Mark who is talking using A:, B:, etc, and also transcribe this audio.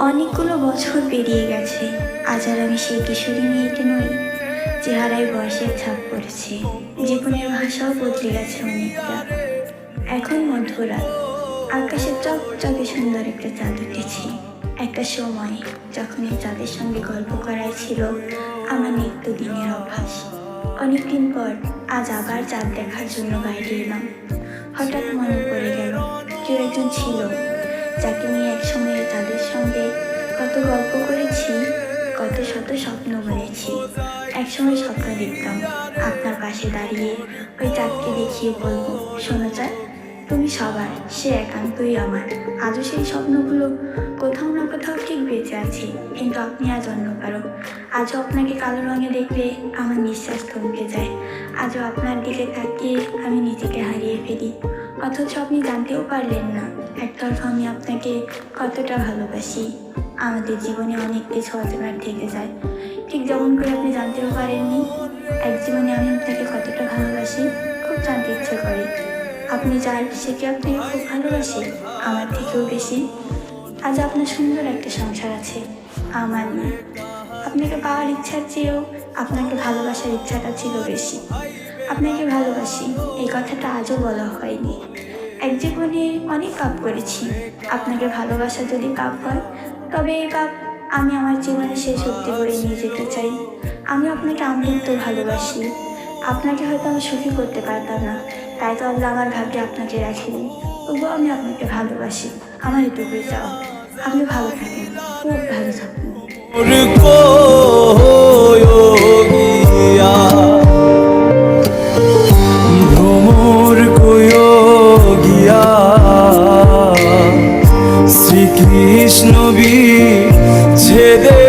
A: অনেকগুলো বছর পেরিয়ে গেছে, আজ আর আমি সেই কিশোরী মেয়েটি নই। চেহারায় বয়সের ছাপ পড়েছে, জীবনের ভাষাও বদলে গেছে অনেকটা। এখন মধ্যরাত, আকাশে চকচকে সুন্দর একটা চাঁদ উঠেছে। একটা সময় যখন এই চাঁদের সঙ্গে গল্প করাই ছিল আমার নিত্যদিনের অভ্যাস। অনেকদিন পর আজ আবার চাঁদ দেখার জন্য বাইরে এলাম। হঠাৎ মনে পড়ে গেল কেউ একজন ছিল যাকে নিয়ে একসময় তাদের সঙ্গে কত গল্প করেছি, কত শত স্বপ্ন বলেছি। একসময় স্বপ্ন দেখতাম আপনার পাশে দাঁড়িয়ে ওই চাঁদকে দেখিয়ে বলবো, শোনো চাঁদ, তুমি সবার, সে একান্তই আমার। আজও সেই স্বপ্নগুলো কোথাও না কোথাও ঠিক বেঁচে আছে, কিন্তু আপনি আজ অন্য কারো। আজও আপনাকে কালো রঙে দেখলে আমার নিঃশ্বাস থমকে যায়। আজও আপনার দিকে তাকিয়ে আমি নিজেকে হারিয়ে ফেলি, অথচ আপনি জানতেও পারলেন না একতরফা আমি আপনাকে কতটা ভালোবাসি। আমাদের জীবনে অনেক কিছু অজানার থেকে যায়, ঠিক যেমন করে আপনি জানতেও পারেননি এক জীবনে আমি আপনাকে কতটা ভালোবাসি। খুব জানতে ইচ্ছে করে আপনি যার, সে কি আপনাকে খুব ভালোবাসে আমার থেকেও বেশি। আজ আপনার সুন্দর একটা সংসার আছে, আমার নেই। আপনাকে পাওয়ার ইচ্ছার চেয়েও আপনাকে ভালোবাসার ইচ্ছাটা ছিল বেশি। আপনাকে ভালোবাসি এই কথাটা আজও বলা হয়নি। এক জীবনে অনেক পাপ করেছি, আপনাকে ভালোবাসা যদি পাপ হয় তবে এই পাপ আমি আমার জীবনে শেষ অবধি করে নিয়ে যেতে চাই। আমি আপনাকে আমৃত্য ভালোবাসি। আপনাকে হয়তো আমি সুখী করতে পারতাম না, তাই তো আল্লাহ আমার ভাগ্যে আপনাকে রাখিনি। তবুও আমি আপনাকে ভালোবাসি, আমার এটুকুই চাও। আপনি ভালো থাকেন, খুব ভালো থাকুন।
B: শ্রীকৃষ্ণ বিচ্ছেদে